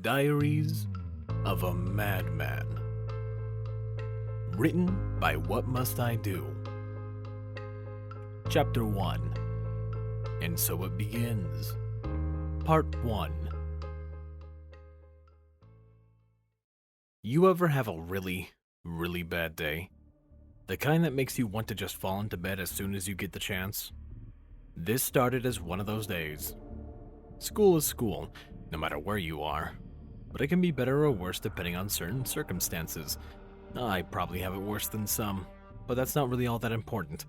Diaries of a Madman. Written by What Must I Do? Chapter 1. And so it begins. Part 1. You ever have a really bad day? The kind that makes you want to just fall into bed as soon as you get the chance? This started as one of those days. School is school, no matter where you are. But it can be better or worse depending on certain circumstances. I probably have it worse than some, but that's not really all that important.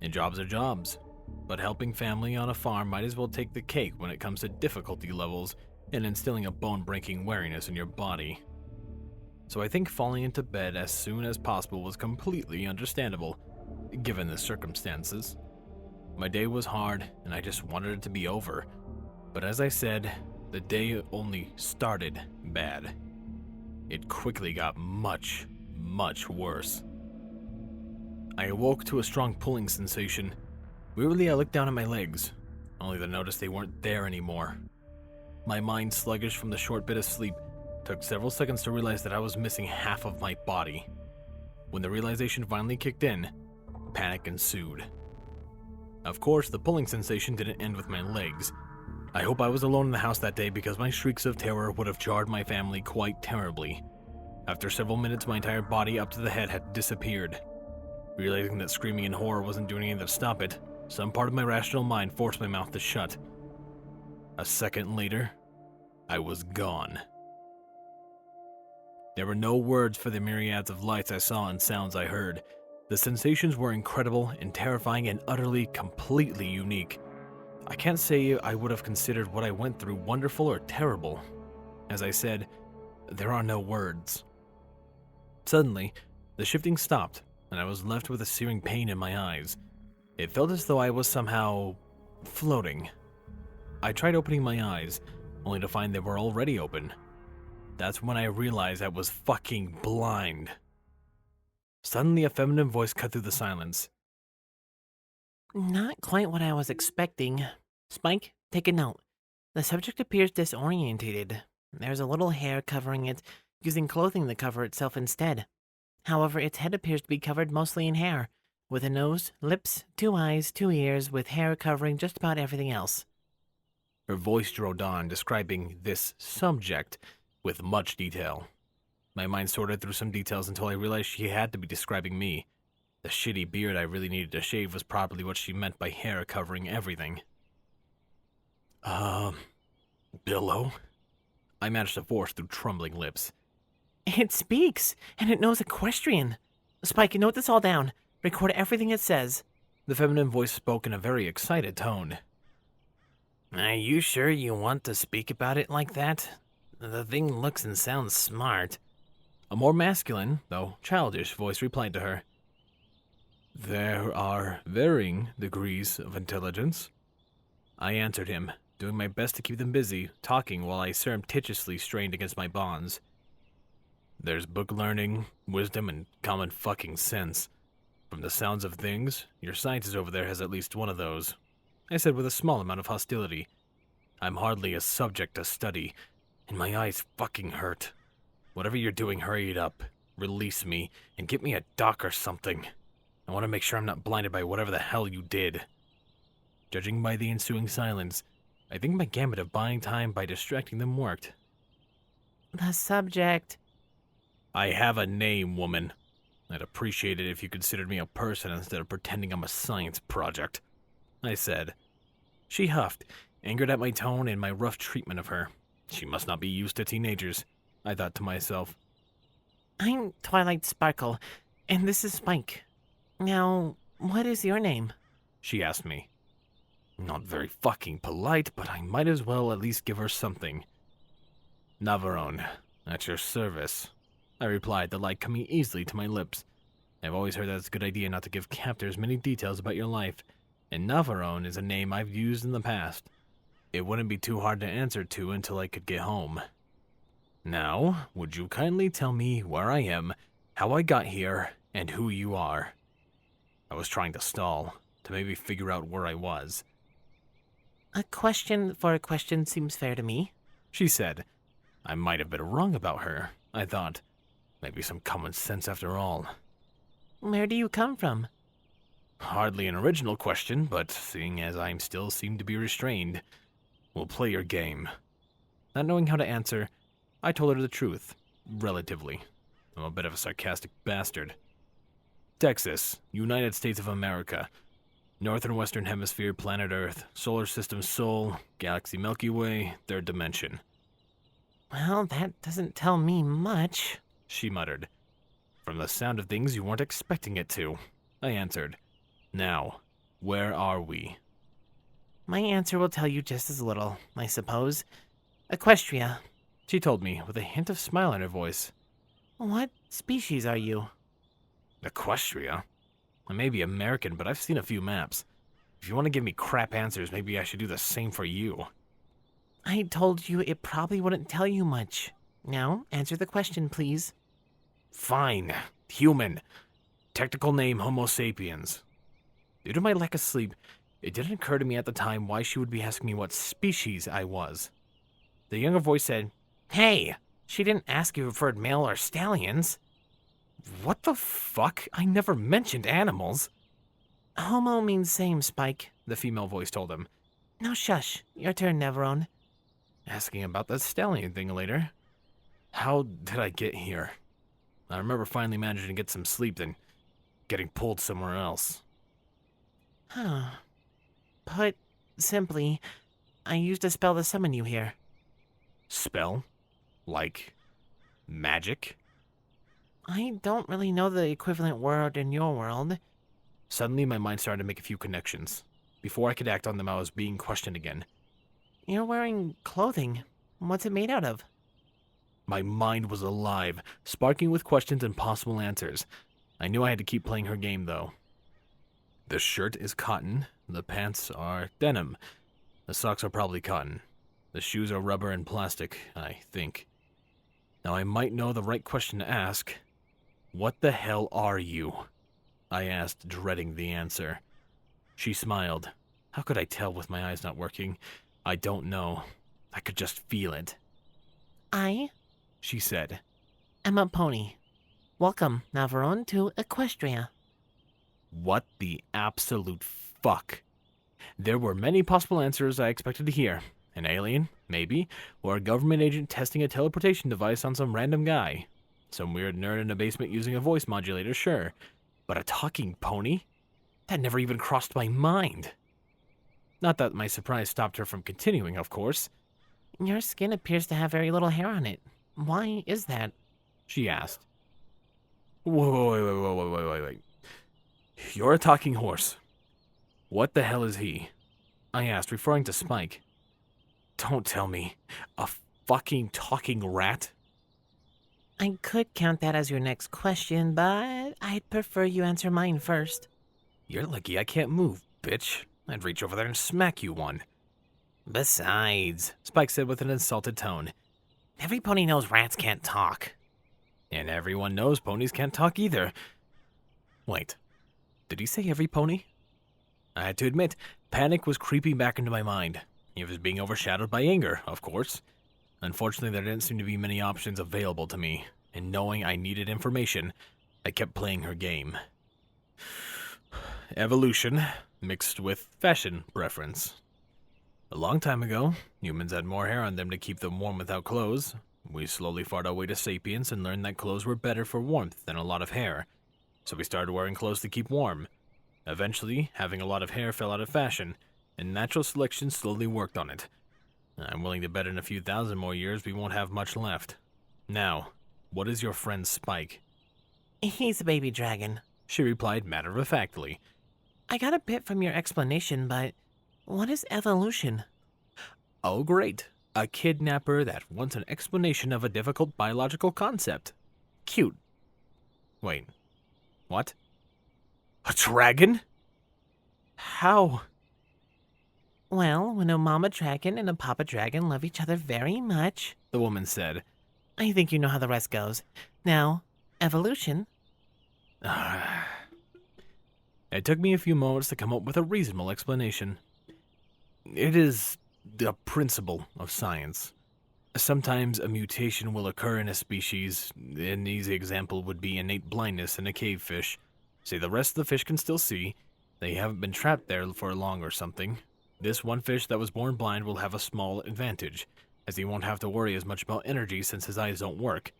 And jobs are jobs. But helping family on a farm might as well take the cake when it comes to difficulty levels and instilling a bone-breaking wariness in your body. So I think falling into bed as soon as possible was completely understandable, given the circumstances. My day was hard, and I just wanted it to be over. But as I said, the day only started bad. It quickly got much worse. I awoke to a strong pulling sensation. Weirdly, I looked down at my legs, only to notice they weren't there anymore. My mind, sluggish from the short bit of sleep, took several seconds to realize that I was missing half of my body. When the realization finally kicked in, panic ensued. Of course, the pulling sensation didn't end with my legs. I hope I was alone in the house that day because my shrieks of terror would have jarred my family quite terribly. After several minutes, my entire body up to the head had disappeared. Realizing that screaming in horror wasn't doing anything to stop it, some part of my rational mind forced my mouth to shut. A second later, I was gone. There were no words for the myriads of lights I saw and sounds I heard. The sensations were incredible and terrifying and utterly, completely unique. I can't say I would have considered what I went through wonderful or terrible. As I said, there are no words. Suddenly, the shifting stopped, and I was left with a searing pain in my eyes. It felt as though I was somehow floating. I tried opening my eyes, only to find they were already open. That's when I realized I was fucking blind. Suddenly, a feminine voice cut through the silence. Not quite what I was expecting. Spike, take a note. The subject appears disorientated. There's a little hair covering it, using clothing to cover itself instead. However, its head appears to be covered mostly in hair, with a nose, lips, 2 eyes, 2 ears, with hair covering just about everything else. Her voice droned on, describing this subject with much detail. My mind sorted through some details until I realized she had to be describing me. The shitty beard I really needed to shave was probably what she meant by hair covering everything. Billow? I managed to force through trembling lips. It speaks, and it knows equestrian. Spike, note this all down. Record everything it says. The feminine voice spoke in a very excited tone. Are you sure you want to speak about it like that? The thing looks and sounds smart. A more masculine, though childish, voice replied to her. There are varying degrees of intelligence. I answered him, doing my best to keep them busy, talking while I surreptitiously strained against my bonds. There's book learning, wisdom, and common fucking sense. From the sounds of things, your scientist over there has at least one of those, I said with a small amount of hostility. I'm hardly a subject to study, and my eyes fucking hurt. Whatever you're doing, hurry it up, release me, and get me a doc or something. I want to make sure I'm not blinded by whatever the hell you did. Judging by the ensuing silence, I think my gambit of buying time by distracting them worked. The subject. I have a name, woman. I'd appreciate it if you considered me a person instead of pretending I'm a science project, I said. She huffed, angered at my tone and my rough treatment of her. She must not be used to teenagers, I thought to myself. I'm Twilight Sparkle, and this is Spike. Now, what is your name? She asked me. Not very fucking polite, but I might as well at least give her something. Navarone, at your service, I replied, the light coming easily to my lips. I've always heard that it's a good idea not to give captors many details about your life, and Navarone is a name I've used in the past. It wouldn't be too hard to answer to until I could get home. Now, would you kindly tell me where I am, how I got here, and who you are? I was trying to stall, to maybe figure out where I was. A question for a question seems fair to me, She said, I might have been wrong about her, I thought. Maybe some common sense after all. Where do you come from? Hardly an original question, but seeing as I still seem to be restrained, we'll play your game. Not knowing how to answer, I told her the truth, relatively. I'm a bit of a sarcastic bastard. Texas, United States of America. North and Western Hemisphere, planet Earth, solar system Sol, galaxy Milky Way, third dimension. Well, that doesn't tell me much, She muttered. From the sound of things, you weren't expecting it to, I answered. Now, where are we? My answer will tell you just as little, I suppose. Equestria. She told me, with a hint of smile in her voice. What species are you? Equestria? I may be American, but I've seen a few maps. If you want to give me crap answers, maybe I should do the same for you. I told you it probably wouldn't tell you much. Now, answer the question, please. Fine. Human. Technical name Homo sapiens. Due to my lack of sleep, it didn't occur to me at the time why she would be asking me what species I was. The younger voice said, "Hey, she didn't ask you preferred male or stallions." What the fuck? I never mentioned animals. Homo means same, Spike. The female voice told him. Now shush. Your turn, Neveron. Asking about that stallion thing later. How did I get here? I remember finally managing to get some sleep, then getting pulled somewhere else. Put simply, I used a spell to summon you here. Spell? Like magic? I don't really know the equivalent word in your world. Suddenly, my mind started to make a few connections. Before I could act on them, I was being questioned again. You're wearing clothing. What's it made out of? My mind was alive, sparking with questions and possible answers. I knew I had to keep playing her game, though. The shirt is cotton. The pants are denim. The socks are probably cotton. The shoes are rubber and plastic, I think. Now, I might know the right question to ask. What the hell are you? I asked, dreading the answer. She smiled. How could I tell with my eyes not working? I don't know. I could just feel it. She said. I'm a pony. Welcome, Navarone, to Equestria. What the absolute fuck? There were many possible answers I expected to hear. An alien, maybe, or a government agent testing a teleportation device on some random guy. Some weird nerd in a basement using a voice modulator, sure. But a talking pony? That never even crossed my mind. Not that my surprise stopped her from continuing, of course. Your skin appears to have very little hair on it. Why is that? She asked. Wait. You're a talking horse. What the hell is he? I asked, referring to Spike. Don't tell me. A fucking talking rat? I could count that as your next question, but I'd prefer you answer mine first. You're lucky I can't move, bitch. I'd reach over there and smack you one. Besides, Spike said with an insulted tone, every pony knows rats can't talk. And everyone knows ponies can't talk either. Wait, did he say every pony? I had to admit, panic was creeping back into my mind. It was being overshadowed by anger, of course. Unfortunately, there didn't seem to be many options available to me, and knowing I needed information, I kept playing her game. Evolution, mixed with fashion preference. A long time ago, humans had more hair on them to keep them warm without clothes. We slowly fought our way to sapiens and learned that clothes were better for warmth than a lot of hair. So we started wearing clothes to keep warm. Eventually, having a lot of hair fell out of fashion, and natural selection slowly worked on it. I'm willing to bet in a few thousand more years we won't have much left. Now, what is your friend Spike? He's a baby dragon. She replied matter-of-factly. I got a bit from your explanation, but what is evolution? Oh, great. A kidnapper that wants an explanation of a difficult biological concept. Cute. Wait. What? A dragon? How? Well, when a mama dragon and a papa dragon love each other very much, The woman said. I think you know how the rest goes. Now, evolution. It took me a few moments to come up with a reasonable explanation. It is the principle of science. Sometimes a mutation will occur in a species. An easy example would be innate blindness in a cave fish. Say the rest of the fish can still see. They haven't been trapped there for long or something. This one fish that was born blind will have a small advantage, as he won't have to worry as much about energy since his eyes don't work.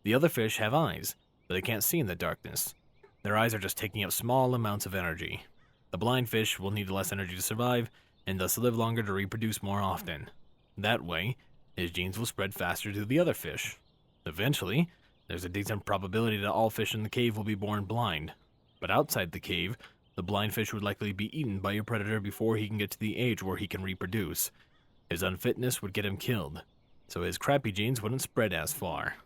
The other fish have eyes, but they can't see in the darkness. Their eyes are just taking up small amounts of energy. The blind fish will need less energy to survive, and thus live longer to reproduce more often. That way, his genes will spread faster to the other fish. Eventually, there's a decent probability that all fish in the cave will be born blind. But outside the cave, the blind fish would likely be eaten by a predator before he can get to the age where he can reproduce. His unfitness would get him killed, so his crappy genes wouldn't spread as far.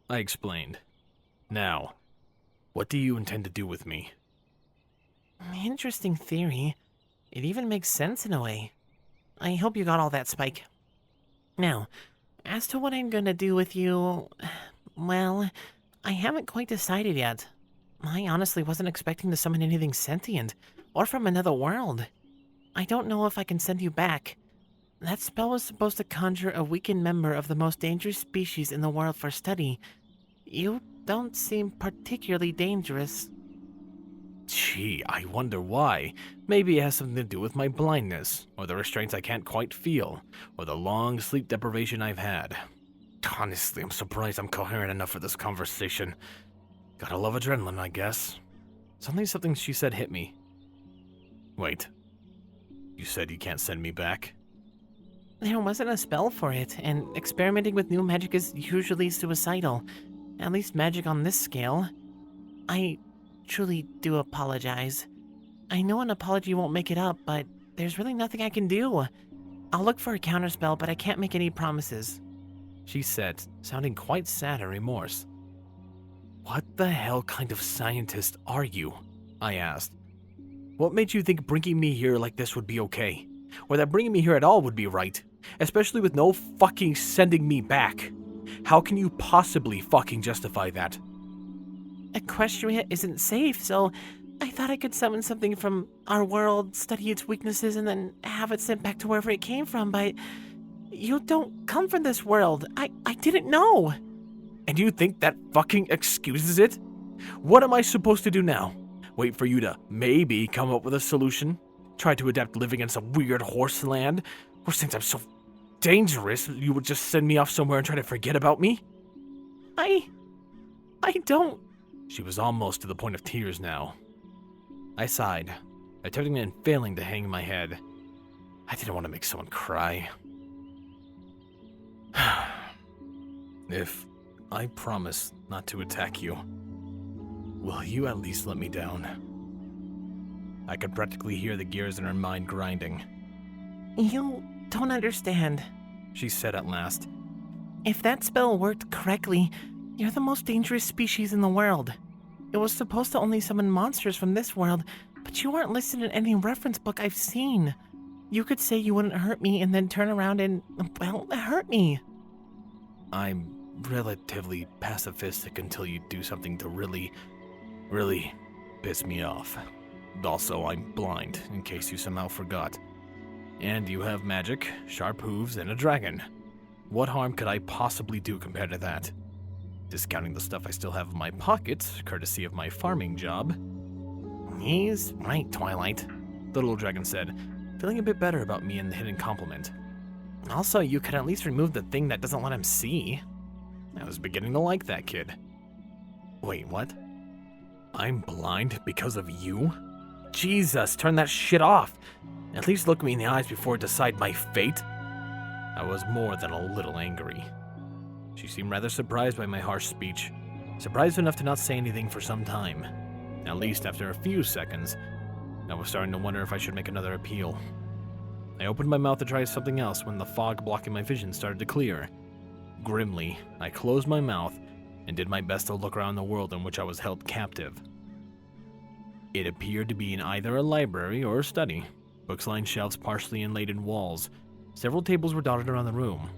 I explained. Now, what do you intend to do with me? Interesting theory. It even makes sense in a way. I hope you got all that, Spike. Now, as to what I'm gonna do with you, well, I haven't quite decided yet. I honestly wasn't expecting to summon anything sentient, or from another world. I don't know if I can send you back. That spell was supposed to conjure a weakened member of the most dangerous species in the world for study. You don't seem particularly dangerous. Gee, I wonder why. Maybe it has something to do with my blindness, or the restraints I can't quite feel, or the long sleep deprivation I've had. Honestly, I'm surprised I'm coherent enough for this conversation. Gotta love adrenaline, I guess. Suddenly something she said hit me. Wait. You said you can't send me back? There wasn't a spell for it, and experimenting with new magic is usually suicidal. At least magic on this scale. I truly do apologize. I know an apology won't make it up, but there's really nothing I can do. I'll look for a counterspell, but I can't make any promises, she said, sounding quite sad and remorse. What the hell kind of scientist are you? I asked. What made you think bringing me here like this would be okay? Or that bringing me here at all would be right? Especially with no fucking sending me back. How can you possibly fucking justify that? Equestria isn't safe, so I thought I could summon something from our world, study its weaknesses, and then have it sent back to wherever it came from, but you don't come from this world. I didn't know. And you think that fucking excuses it? What am I supposed to do now? Wait for you to maybe come up with a solution? Try to adapt living in some weird horse land? Or since I'm so dangerous, you would just send me off somewhere and try to forget about me? I don't. She was almost to the point of tears now. I sighed, attempting and failing to hang my head. I didn't want to make someone cry. If I promise not to attack you, will you at least let me down? I could practically hear the gears in her mind grinding. You don't understand, she said at last. If that spell worked correctly, you're the most dangerous species in the world. It was supposed to only summon monsters from this world, but you weren't listed in any reference book I've seen. You could say you wouldn't hurt me and then turn around and, well, hurt me. I'm relatively pacifistic until you do something to really piss me off. Also, I'm blind, in case you somehow forgot. And you have magic, sharp hooves, and a dragon. What harm could I possibly do compared to that? Discounting the stuff I still have in my pockets, courtesy of my farming job. He's right, Twilight, the little dragon said, feeling a bit better about me and the hidden compliment. Also, you could at least remove the thing that doesn't let him see. I was beginning to like that kid. Wait, what? I'm blind because of you? Jesus, turn that shit off. At least look me in the eyes before I decide my fate. I was more than a little angry. She seemed rather surprised by my harsh speech, surprised enough to not say anything for some time. At least after a few seconds, I was starting to wonder if I should make another appeal. I opened my mouth to try something else when the fog blocking my vision started to clear. Grimly, I closed my mouth and did my best to look around the world in which I was held captive. It appeared to be in either a library or a study. Books lined shelves partially inlaid in walls. Several tables were dotted around the room,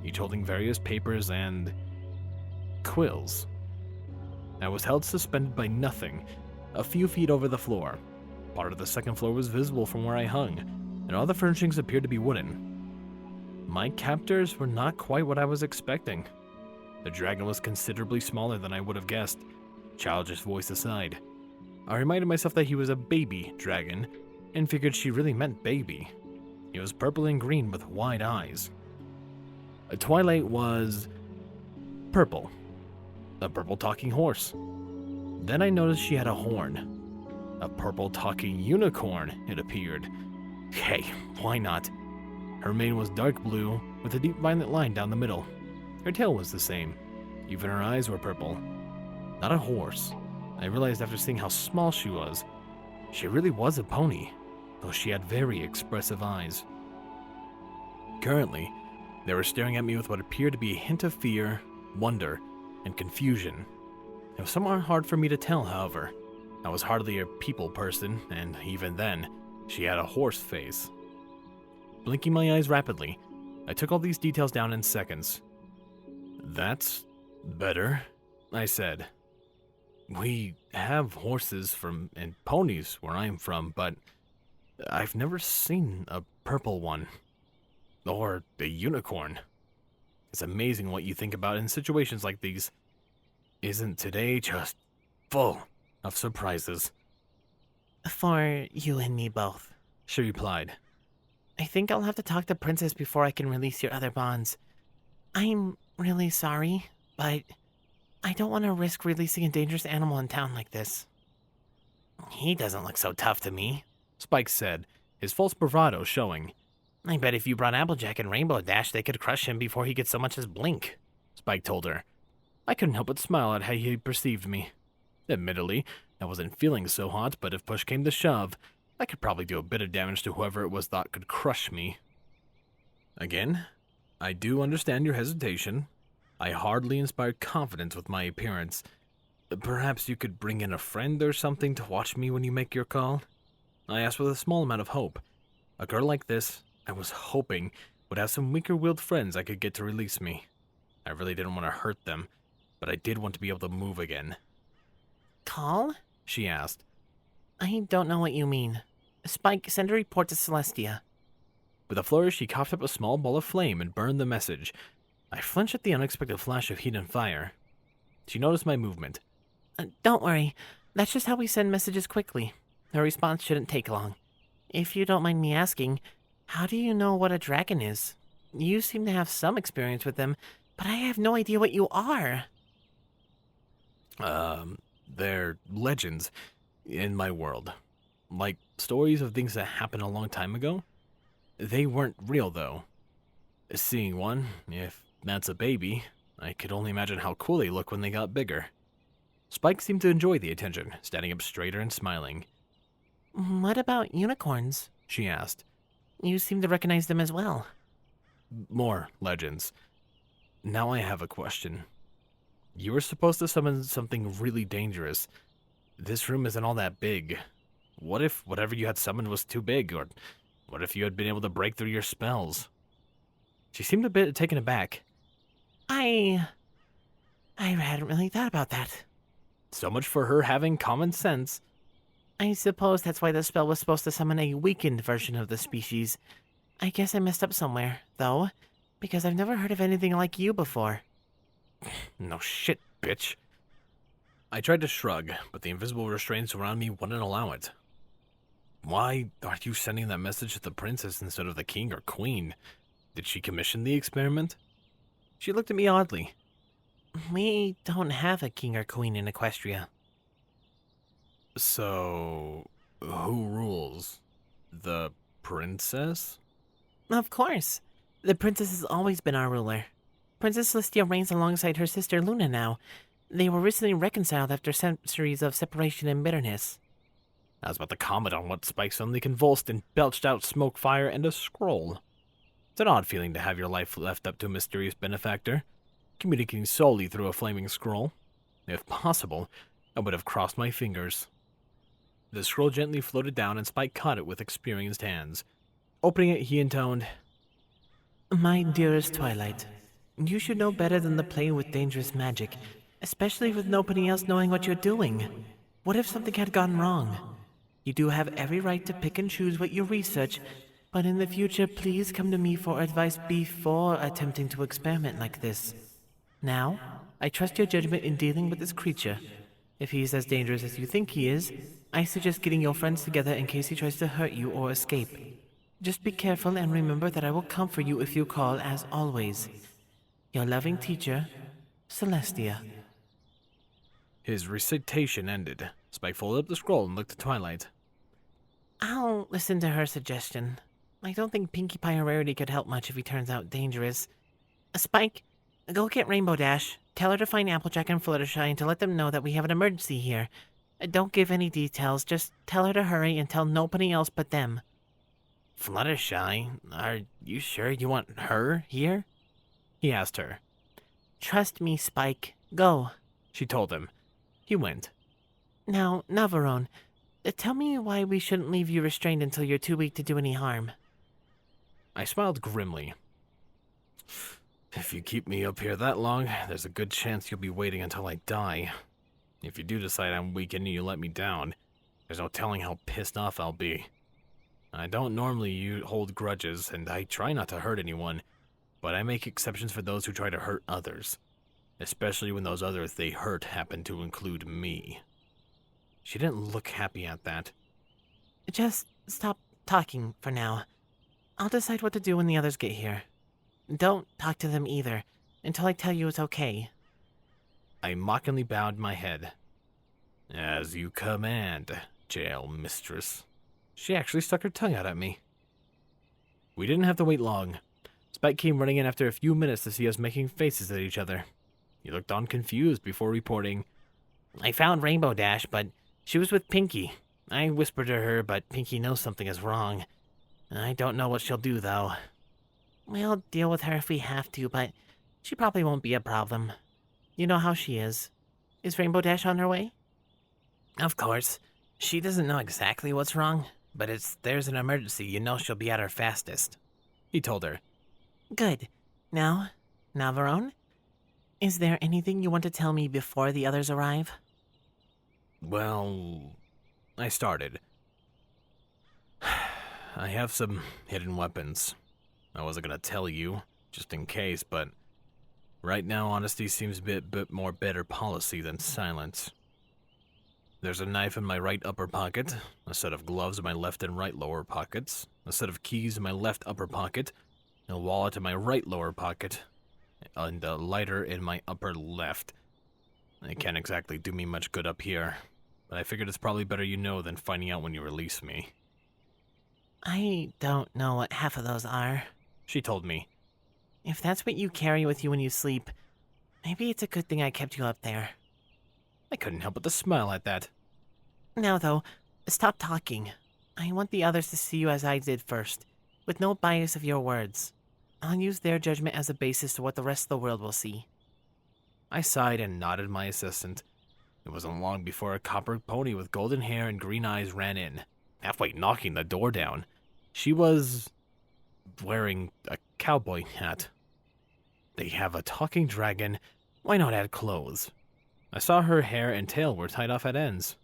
each holding various papers and quills. I was held suspended by nothing, a few feet over the floor. Part of the second floor was visible from where I hung, and all the furnishings appeared to be wooden. My captors were not quite what I was expecting. The dragon was considerably smaller than I would have guessed, childish voice aside. I reminded myself that he was a baby dragon, and figured she really meant baby. He was purple and green with wide eyes. Twilight was purple, a purple talking horse. Then I noticed she had a horn. A purple talking unicorn, it appeared. Hey, why not? Her mane was dark blue with a deep violet line down the middle. Her tail was the same. Even her eyes were purple. Not a horse. I realized after seeing how small she was, she really was a pony, though she had very expressive eyes. Currently, they were staring at me with what appeared to be a hint of fear, wonder, and confusion. It was somewhat hard for me to tell, however. I was hardly a people person, and even then, she had a horse face. Blinking my eyes rapidly, I took all these details down in seconds. "That's better," I said. "We have horses and ponies where I'm from, but I've never seen a purple one. Or a unicorn. It's amazing what you think about in situations like these. Isn't today just full of surprises?" For you and me both, she replied. I think I'll have to talk to Princess before I can release your other bonds. I'm really sorry, but I don't want to risk releasing a dangerous animal in town like this. He doesn't look so tough to me, Spike said, his false bravado showing. I bet if you brought Applejack and Rainbow Dash, they could crush him before he could so much as blink, Spike told her. I couldn't help but smile at how he perceived me. Admittedly, I wasn't feeling so hot, but if push came to shove, I could probably do a bit of damage to whoever it was that could crush me. Again, I do understand your hesitation. I hardly inspired confidence with my appearance. Perhaps you could bring in a friend or something to watch me when you make your call? I asked with a small amount of hope. A girl like this, I was hoping, would have some weaker-willed friends I could get to release me. I really didn't want to hurt them, but I did want to be able to move again. Call? She asked. I don't know what you mean. Spike, send a report to Celestia. With a flourish, she coughed up a small ball of flame and burned the message. I flinched at the unexpected flash of heat and fire. She noticed my movement. Don't worry. That's just how we send messages quickly. Her response shouldn't take long. If you don't mind me asking, how do you know what a dragon is? You seem to have some experience with them, but I have no idea what you are. They're legends in my world. Like stories of things that happened a long time ago. They weren't real, though. Seeing one, if that's a baby, I could only imagine how cool they look when they got bigger. Spike seemed to enjoy the attention, standing up straighter and smiling. What about unicorns? She asked. You seem to recognize them as well. More legends. Now I have a question. You were supposed to summon something really dangerous. This room isn't all that big. What if whatever you had summoned was too big, or what if you had been able to break through your spells? She seemed a bit taken aback. I hadn't really thought about that. So much for her having common sense. I suppose that's why the spell was supposed to summon a weakened version of the species. I guess I messed up somewhere, though, because I've never heard of anything like you before. No shit, bitch. I tried to shrug, but the invisible restraints around me wouldn't allow it. Why are you sending that message to the princess instead of the king or queen? Did she commission the experiment? She looked at me oddly. We don't have a king or queen in Equestria. So, who rules? The princess? Of course. The princess has always been our ruler. Princess Celestia reigns alongside her sister Luna now. They were recently reconciled after centuries of separation and bitterness. I was about to comment on what Spike suddenly convulsed and belched out smoke, fire, and a scroll. It's an odd feeling to have your life left up to a mysterious benefactor, communicating solely through a flaming scroll. If possible, I would have crossed my fingers. The scroll gently floated down and Spike caught it with experienced hands. Opening it, he intoned, My dearest Twilight, you should know better than to play with dangerous magic, especially with nobody else knowing what you're doing. What if something had gone wrong? You do have every right to pick and choose what you research, But in the future, please come to me for advice before attempting to experiment like this. Now, I trust your judgment in dealing with this creature. If he is as dangerous as you think he is, I suggest getting your friends together in case he tries to hurt you or escape. Just be careful and remember that I will comfort you if you call, as always. Your loving teacher, Celestia. His recitation ended. Spike folded up the scroll and looked at Twilight. I'll listen to her suggestion. I don't think Pinkie Pie or Rarity could help much if he turns out dangerous. Spike, go get Rainbow Dash. Tell her to find Applejack and Fluttershy and to let them know that we have an emergency here. Don't give any details, just tell her to hurry and tell nobody else but them. Fluttershy? Are you sure you want her here? He asked her. Trust me, Spike. Go. She told him. He went. Now, Navarone, tell me why we shouldn't leave you restrained until you're too weak to do any harm. I smiled grimly. If you keep me up here that long, there's a good chance you'll be waiting until I die. If you do decide I'm weak and you let me down, there's no telling how pissed off I'll be. I don't normally hold grudges, and I try not to hurt anyone, but I make exceptions for those who try to hurt others, especially when those others they hurt happen to include me. She didn't look happy at that. Just stop talking for now. I'll decide what to do when the others get here. Don't talk to them either, until I tell you it's okay. I mockingly bowed my head. As you command, jail mistress. She actually stuck her tongue out at me. We didn't have to wait long. Spike came running in after a few minutes to see us making faces at each other. He looked on confused before reporting, I found Rainbow Dash, but she was with Pinkie. I whispered to her, but Pinkie knows something is wrong. I don't know what she'll do, though. We'll deal with her if we have to, but she probably won't be a problem. You know how she is. Is Rainbow Dash on her way? Of course. She doesn't know exactly what's wrong, but there's an emergency, you know she'll be at her fastest. he told her. Good. Now, Navarone, is there anything you want to tell me before the others arrive? Well, I started. I have some hidden weapons. I wasn't gonna tell you, just in case, but right now honesty seems a bit more better policy than silence. There's a knife in my right upper pocket, a set of gloves in my left and right lower pockets, a set of keys in my left upper pocket, a wallet in my right lower pocket, and a lighter in my upper left. It can't exactly do me much good up here, but I figured it's probably better you know than finding out when you release me. I don't know what half of those are. She told me. If that's what you carry with you when you sleep, maybe it's a good thing I kept you up there. I couldn't help but to smile at that. Now, though, stop talking. I want the others to see you as I did first, with no bias of your words. I'll use their judgment as a basis to what the rest of the world will see. I sighed and nodded my assistant. It wasn't long before a copper pony with golden hair and green eyes ran in, halfway knocking the door down. She was wearing a cowboy hat. They have a talking dragon. Why not add clothes? I saw her hair and tail were tied off at ends.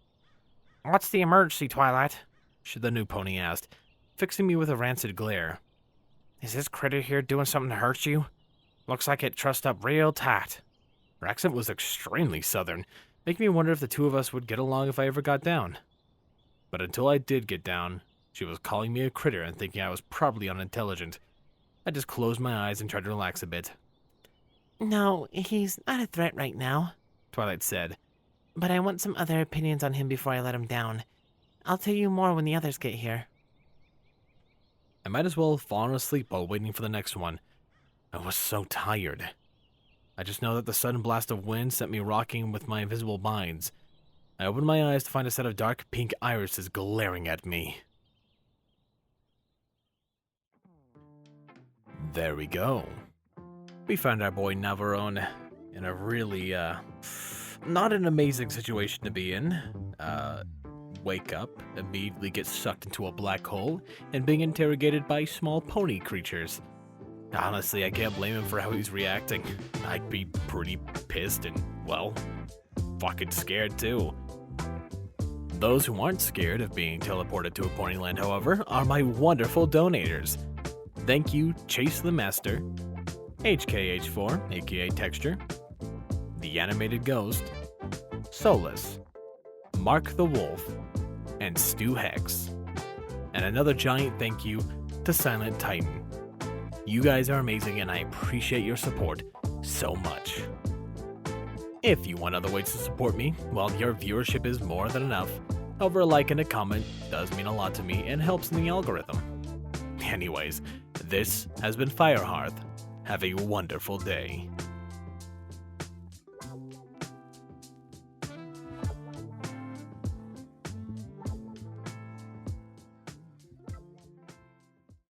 What's the emergency, Twilight? The new pony asked, fixing me with a rancid glare. Is this critter here doing something to hurt you? Looks like it trussed up real tight. Her accent was extremely southern, making me wonder if the two of us would get along if I ever got down. But until I did get down, she was calling me a critter and thinking I was probably unintelligent. I just closed my eyes and tried to relax a bit. No, he's not a threat right now, Twilight said. but I want some other opinions on him before I let him down. I'll tell you more when the others get here. I might as well have fallen asleep while waiting for the next one. I was so tired. I just know that the sudden blast of wind sent me rocking with my invisible minds. I opened my eyes to find a set of dark pink irises glaring at me. There we go. We found our boy Navarone in a really, not an amazing situation to be in. Wake up, immediately get sucked into a black hole, and being interrogated by small pony creatures. Honestly, I can't blame him for how he's reacting. I'd be pretty pissed and, well, fucking scared too. Those who aren't scared of being teleported to a pointy land, however, are my wonderful donators. Thank you, Chase LeMaster, HKH4, aka Texture, The Animated Ghost, Solus, Mark the Wolf, and Stu Hex. And another giant thank you to Silent Titan. You guys are amazing and I appreciate your support so much. If you want other ways to support me, well, your viewership is more than enough. However, a like and a comment does mean a lot to me and helps in the algorithm. Anyways, this has been Firehearth. Have a wonderful day.